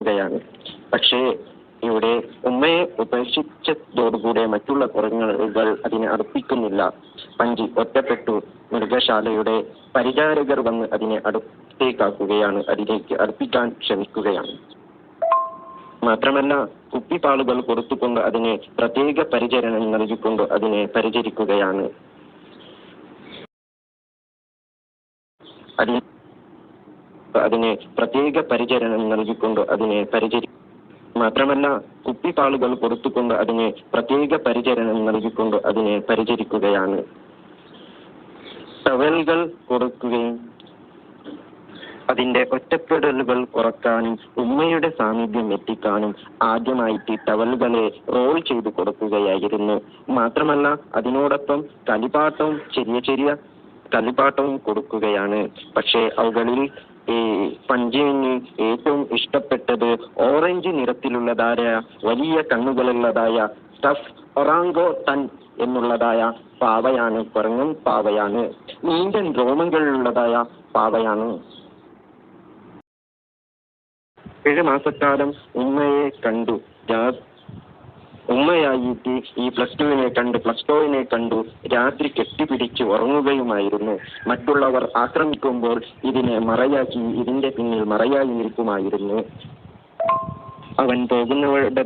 കൊടുക്കുകയാണ്. പക്ഷേ ഇവിടെ ഉമ്മയെ ഉപേക്ഷിച്ചതോടുകൂടെ മറ്റുള്ള കുരങ്ങുകൾ അതിനെ അർപ്പിക്കുന്നില്ല. പഞ്ചി ഒറ്റപ്പെട്ടു. മൃഗശാലയുടെ പരിചാരകർ വന്ന് അതിനെ അടുത്തേക്കാക്കുകയാണ്, അതിലേക്ക് അർപ്പിക്കാൻ ശ്രമിക്കുകയാണ്. മാത്രമല്ല, കുപ്പിപ്പാളുകൾ കൊടുത്തുകൊണ്ട് അതിനെ പ്രത്യേക പരിചരണം നൽകിക്കൊണ്ട് അതിനെ പരിചരിക്കുകയാണ്. അതിനെ പ്രത്യേക പരിചരണം നൽകിക്കൊണ്ട് അതിനെ മാത്രമല്ല, കുപ്പിപ്പാളുകൾ കൊടുത്തുകൊണ്ട് അതിനെ പ്രത്യേക പരിചരണം നൽകിക്കൊണ്ട് അതിനെ പരിചരിക്കുകയാണ്. ടവലുകൾ കൊടുക്കുകയും അതിന്റെ ഒറ്റപ്പെടലുകൾ കുറക്കാനും ഉമ്മയുടെ സാമീപ്യം എത്തിക്കാനും ആദ്യമായിട്ട് ടവലുകളെ റോൾ ചെയ്തു കൊടുക്കുകയായിരുന്നു. മാത്രമല്ല, അതിനോടൊപ്പം ചെറിയ കളിപ്പാട്ടവും കൊടുക്കുകയാണ്. പക്ഷേ അവകളിൽ പഞ്ചിന് ഏറ്റവും ഇഷ്ടപ്പെട്ടത് ഓറഞ്ച് നിറത്തിലുള്ളതായ വലിയ കണ്ണുകളുള്ളതായ സ്റ്റഫ് ഒറാങ്കോട്ടൻ എന്നുള്ളതായ പാവയാണ്. കുരങ്ങൻ പാവയാണ്. നീണ്ട രോമങ്ങളുള്ളതായ പാവയാണ്. 7 മാസക്കാലം ഉമ്മയെ കണ്ടു. ഉമ്മയായിട്ട് ഈ പ്ലസ് ടുവിനെ കണ്ടു രാത്രി കെട്ടിപ്പിടിച്ച് ഉറങ്ങുകയുമായിരുന്നു. മറ്റുള്ളവർ ആക്രമിക്കുമ്പോൾ ഇതിന്റെ പിന്നിൽ മറയായി നിൽക്കുമായിരുന്നു. അവൻ പോകുന്നവരുടെ